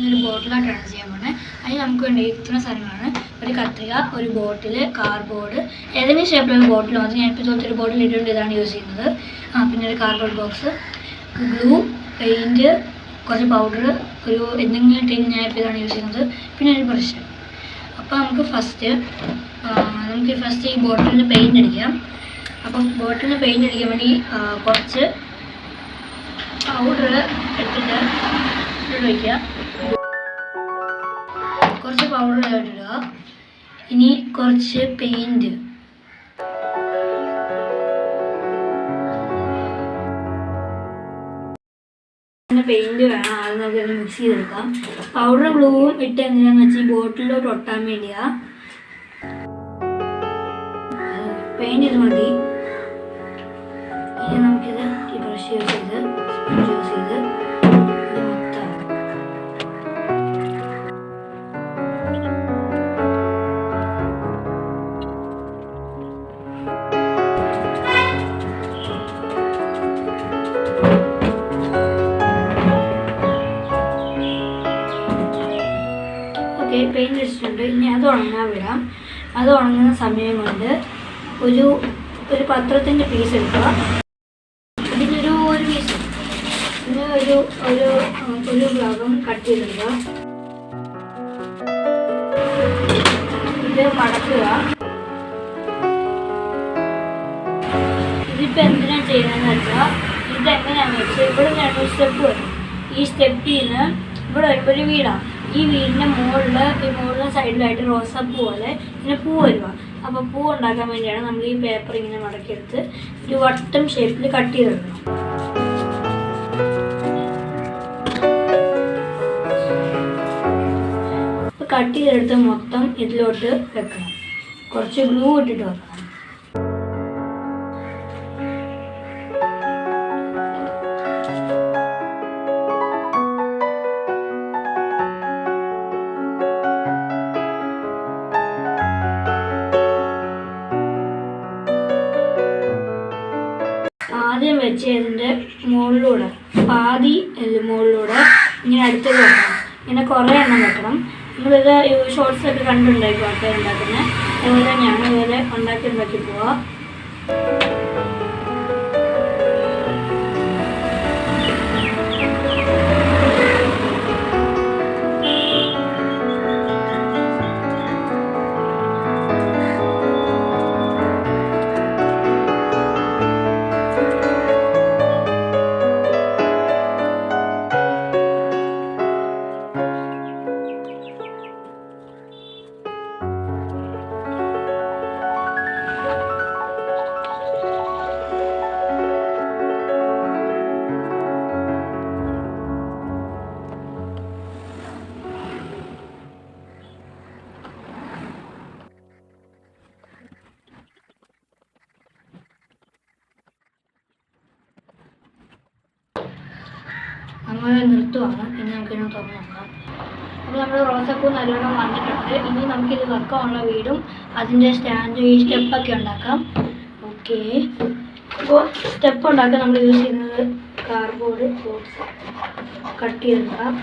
ഇന്നൊരു ബോട്ടിലായിട്ടാണ് ചെയ്യാൻ പോകുന്നത്. അതിന് നമുക്ക് വേണ്ടി ഇത്ര സാധനങ്ങളാണ്: ഒരു കത്രിക, ഒരു ബോട്ടിൽ, കാർഡ്ബോർഡ്, ഏതെങ്കിലും ഷേപ്പിലുള്ള ബോട്ടിൽ മതി. ഞാനിപ്പോൾ ഇതുപോലത്തെ ഒരു ബോട്ടിൽ ഇട്ടുകൊണ്ട് ഇതാണ് യൂസ് ചെയ്യുന്നത്. പിന്നെ ഒരു കാർഡ്ബോർഡ് ബോക്സ്, ഗ്ലൂ, പെയിൻറ്റ്, കുറച്ച് പൗഡർ, ഒരു എന്തെങ്കിലും ടീം ഞാനിപ്പോൾ ഇതാണ് യൂസ് ചെയ്യുന്നത്. പിന്നെ ഒരു ബ്രഷ്. അപ്പോൾ നമുക്ക് ഫസ്റ്റ് ഈ ബോട്ടിലിന് പെയിൻറ്റ് അടിക്കാം. അപ്പം ബോട്ടിലിന് പെയിൻറ്റ് അടിക്കാൻ വേണ്ടി കുറച്ച് പൗഡർ എടുത്തിട്ട് വയ്ക്കുക. കുറച്ച് പൗഡർ ഇടുക. ഇനി കുറച്ച് പെയിൻറ്റ്, പെയിൻറ്റ് വേണം. ആദ്യം നമുക്കത് മിക്സ് ചെയ്തെടുക്കാം. പൗഡറും ഗ്ലൂവും ഇട്ട് എന്തിനാന്ന് വെച്ചാൽ ഈ ബോട്ടിലോട്ട് ഒട്ടാൻ വേണ്ടിയാ. പെയിൻറ്റ് ഇത് മതി. ഇനി നമുക്കിത് ഈ ബ്രഷ് യൂസ് ചെയ്ത് സ്പോഞ്ച് യൂസ് ചെയ്ത് ഇത് മൊത്തം പെയിൻറ്റ് അടിച്ചിട്ടുണ്ട്. ഇനി അത് ഉണങ്ങാൻ വിടാം. അത് ഉണങ്ങുന്ന സമയം കൊണ്ട് ഒരു പത്രത്തിൻ്റെ പീസ് എടുക്കുക. ഇതിനൊരു പീസ്, പിന്നെ ഒരു ഭാഗം കട്ട് ചെയ്തെടുക്കുക. ഇത് മടക്കുക. ഇതിപ്പോൾ എന്തിനാണ് ചെയ്യുന്നതെന്ന് വെച്ചാൽ, ഇതെങ്ങനെയാണെന്ന് വെച്ചാൽ ഇവിടെ രണ്ട് സ്റ്റെപ്പ് വരും. ഈ സ്റ്റെപ്പിൽ നിന്ന് ഇവിടെ വരുമ്പോൾ ഒരു വീടാണ്. ഈ വീടിൻ്റെ മുകളിലെ സൈഡിലായിട്ട് റോസാപ്പൂ പോലെ ഇങ്ങനെ പൂ വരുക. അപ്പോൾ പൂ ഉണ്ടാക്കാൻ വേണ്ടിയാണ് നമ്മൾ ഈ പേപ്പർ ഇങ്ങനെ മടക്കിയെടുത്ത് ഒരു വട്ടം ഷേപ്പിൽ കട്ട് ചെയ്തെടുക്കണം. അപ്പോൾ കട്ട് ചെയ്തെടുത്ത് മൊത്തം ഇതിലോട്ട് വെക്കണം. കുറച്ച് ഗ്ലൂ ഇട്ടിട്ട് വെക്കണം. ആദ്യം വെച്ച് ഇതിൻ്റെ മുകളിലൂടെ പാതി മുകളിലൂടെ ഇങ്ങനെ അടുത്തത് വെക്കണം. ഇങ്ങനെ കുറേ എണ്ണം വെക്കണം. നമ്മളിത് ഷോർട്സൊക്കെ കണ്ടുണ്ടായിരിക്കും ആൾക്കാർ ഉണ്ടാക്കുന്നത്. അതുപോലെ തന്നെയാണ് ഇതുപോലെ ഉണ്ടാക്കി പോവുക. നമ്മൾ നിർത്തുവാണ്. ഇനി നമുക്കിത് തുറന്ന് നോക്കാം. അപ്പോൾ നമ്മൾ റോസാപ്പൂ നല്ലോണം വന്നിട്ടുണ്ട്. ഇനി നമുക്കിത് വെക്കാനുള്ള വീടും അതിൻ്റെ സ്റ്റാൻഡും ഈ സ്റ്റെപ്പൊക്കെ ഉണ്ടാക്കാം. ഓക്കെ, അപ്പോൾ സ്റ്റെപ്പ് ഉണ്ടാക്കാൻ നമ്മൾ യൂസ് ചെയ്യുന്നത് കാർഡ്ബോർഡ് ബോക്സ് കട്ട് ചെയ്തെടുക്കാം.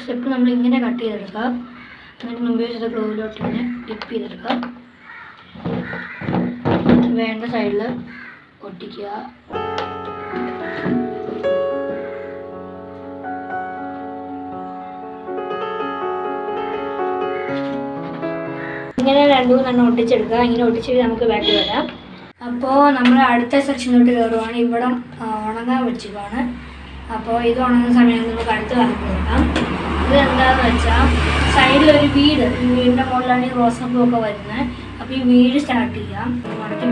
സ്റ്റെപ്പ് നമ്മൾ ഇങ്ങനെ കട്ട് ചെയ്തെടുക്കാം. എന്നിട്ട് മുമ്പ് വെച്ചത് ഗ്ലൂവിലോട്ട് ഇങ്ങനെ ഡിപ്പ് ചെയ്തെടുക്കുക. വേണ്ട സൈഡിൽ ഒട്ടിക്കുക. ഇങ്ങനെ 2-3 ഒട്ടിച്ചെടുക്കുക. ഇങ്ങനെ ഒട്ടിച്ച് നമുക്ക് ബാക്കി വരാം. അപ്പോൾ നമ്മൾ അടുത്ത സെക്ഷനിലോട്ട് കയറുവാണ്. ഇവിടെ ഉണങ്ങാൻ വെച്ചതാണ്. അപ്പോൾ ഇത് ഉണങ്ങുന്ന സമയം നമുക്ക് അടുത്ത് വർക്ക് കൊടുക്കാം. ഇത് എന്താണെന്ന് വെച്ചാൽ, സൈഡിലൊരു വീട്, ഈ വീടിൻ്റെ മുകളിലാണ് ഈ റോസാപ്പൂ ഒക്കെ വരുന്നത്. അപ്പോൾ ഈ വീട് സ്റ്റാർട്ട് ചെയ്യാം. മടക്കി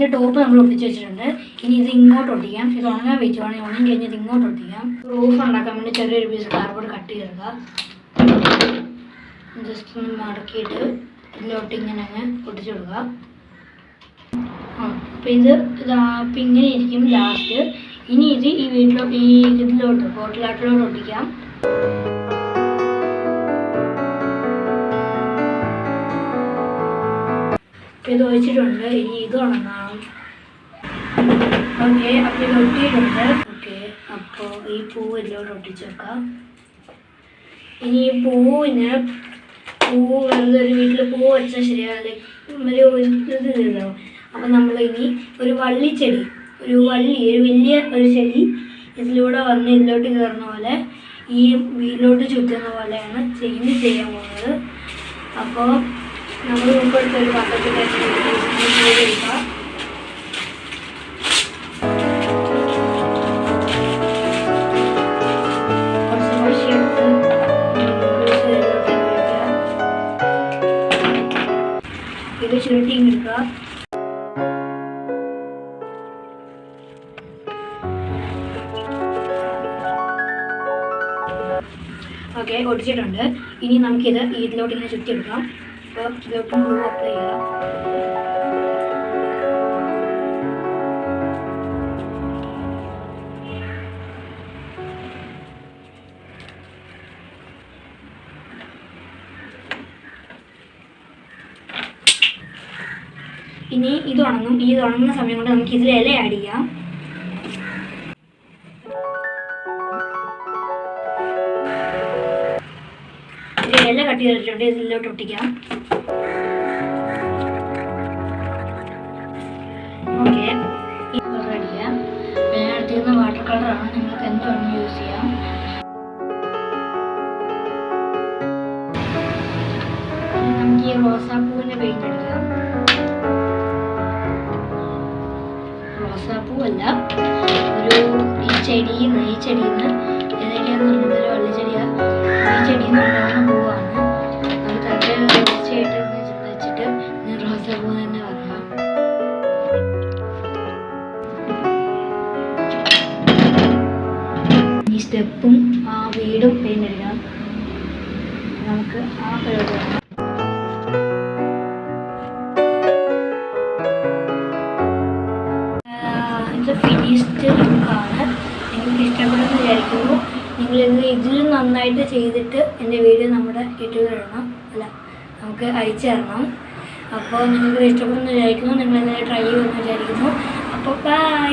ഇതിൻ്റെ ടോപ്പ് നമ്മൾ ഒട്ടിച്ച് വെച്ചിട്ടുണ്ട്. ഇനി ഇത് ഇങ്ങോട്ട് ഒട്ടിക്കാം. ഇത് ഉണങ്ങാൻ വെച്ചുവാണ്. ഉണങ്ങി കഴിഞ്ഞ് ഇത് ഇങ്ങോട്ട് ഒട്ടിക്കാം. റൂഫ് ഉണ്ടാക്കാൻ വേണ്ടി ചെറിയൊരു പീസ് കാർഡ്ബോർഡ് കട്ട് ചെയ്തെടുക്കുക. ജസ്റ്റ് ഒന്ന് മടക്കിയിട്ട് ഇതിലോട്ട് ഇങ്ങനെ അങ്ങ് ഒട്ടിച്ചു കൊടുക്കുക. അപ്പോൾ ഇപ്പം ഇങ്ങനെ ഇരിക്കും ലാസ്റ്റ്. ഇനി ഇത് ഈ ഇതിലോട്ട് ബോട്ടിലാട്ടിലോട്ട് ഒട്ടിക്കാം. അപ്പോൾ ഇത് ഒഴിച്ചിട്ടുണ്ട്. ഇനി ഇത് ഉണങ്ങാം. ഓക്കെ, അപ്പോൾ ഇത് ഒട്ടിയിട്ടുണ്ട്. ഓക്കെ, അപ്പോൾ ഈ പൂവ് ഇതിലോട്ട് ഒട്ടിച്ച് വെക്കാം. ഇനി ഈ പൂവ് വെറുതെ ഒരു വീട്ടിൽ പൂവ് വെച്ചാൽ ശരിയാവില്ല, ഒരു ഇതില്ലല്ലോ. അപ്പം നമ്മൾ ഇനി ഒരു വള്ളിച്ചെടി, ഒരു വലിയ ഒരു ചെടി ഇതിലൂടെ വന്ന് ഇതിലോട്ട് കയറുന്ന പോലെ ഈ വീട്ടിലോട്ട് ചുറ്റുന്ന പോലെയാണ് ചെയ്യാൻ പോകുന്നത്. അപ്പോൾ നമ്മൾ മുമ്പെടുത്ത ഒരു പാത്രത്തിലേക്ക് എടുക്കുക. കുറച്ച് മഷിയെടുത്ത് ഇത് ചുരുട്ടിയും എടുക്കുക. ഓക്കെ, ഒടിച്ചിട്ടുണ്ട്. ഇനി നമുക്കിത് ഇതിലോട്ട് ഇങ്ങനെ ചുറ്റിയെടുക്കാം. അപ്പോൾ ഇതിലോട്ട് ഗ്ലൂ അപ്ലൈ ചെയ്യുക. ഇനി ഇത് ഉണങ്ങുന്ന സമയം കൊണ്ട് നമുക്ക് ഇതിൽ ഇല ആഡ് ചെയ്യാം. ഇല കട്ട് ചെയ്തിട്ടുണ്ട്, ഇതിലോട്ട് ഒട്ടിക്കാം. ഓക്കെ, റെഡിയാം. ഞാൻ എടുത്തിരുന്ന വാട്ടർ കളറാണ്, നിങ്ങൾക്ക് എന്താണ് യൂസ് ചെയ്യാം. നമുക്ക് ഈ റോസാപ്പൂവിൻ്റെ പെയിന്റ് എടുക്കാം. റോസാപ്പൂവല്ല, ഈ ചെടിയിൽ നിന്ന് ഏതൊക്കെയാന്ന് പറഞ്ഞൊരു വള്ളിച്ചെടിയാണ്. ഈ ചെടിയിൽ നിന്ന് ഉണ്ടാകുന്ന പൂവാണ്. അത് തൽക്കാലം തീർച്ചയായിട്ട് വെച്ചിട്ട് റോസാപ്പൂ തന്നെ പറയാം. ഈ സ്റ്റെപ്പും ആ വീടും പെയിന്റ് അടിക്കണം. നമുക്ക് ആ പരിപാടി വേണം. ഇത് ഫിനിഷ്ഡ് ലുക്കാണ്. നിങ്ങൾക്ക് ഇഷ്ടപ്പെടുമെന്ന് വിചാരിക്കുന്നു. നിങ്ങളിത് ഇതിലും നന്നായിട്ട് ചെയ്തിട്ട് എൻ്റെ വീഡിയോ നമ്മുടെ യൂട്യൂബിൽ ഇടണം, നമുക്ക് അയച്ചു തരണം. അപ്പോൾ നിങ്ങൾക്ക് ഇഷ്ടപ്പെടുമെന്ന് വിചാരിക്കുന്നു. നിങ്ങളെല്ലാം ട്രൈ ചെയ്യുമെന്ന് വിചാരിക്കുന്നു. അപ്പോൾ ബൈ.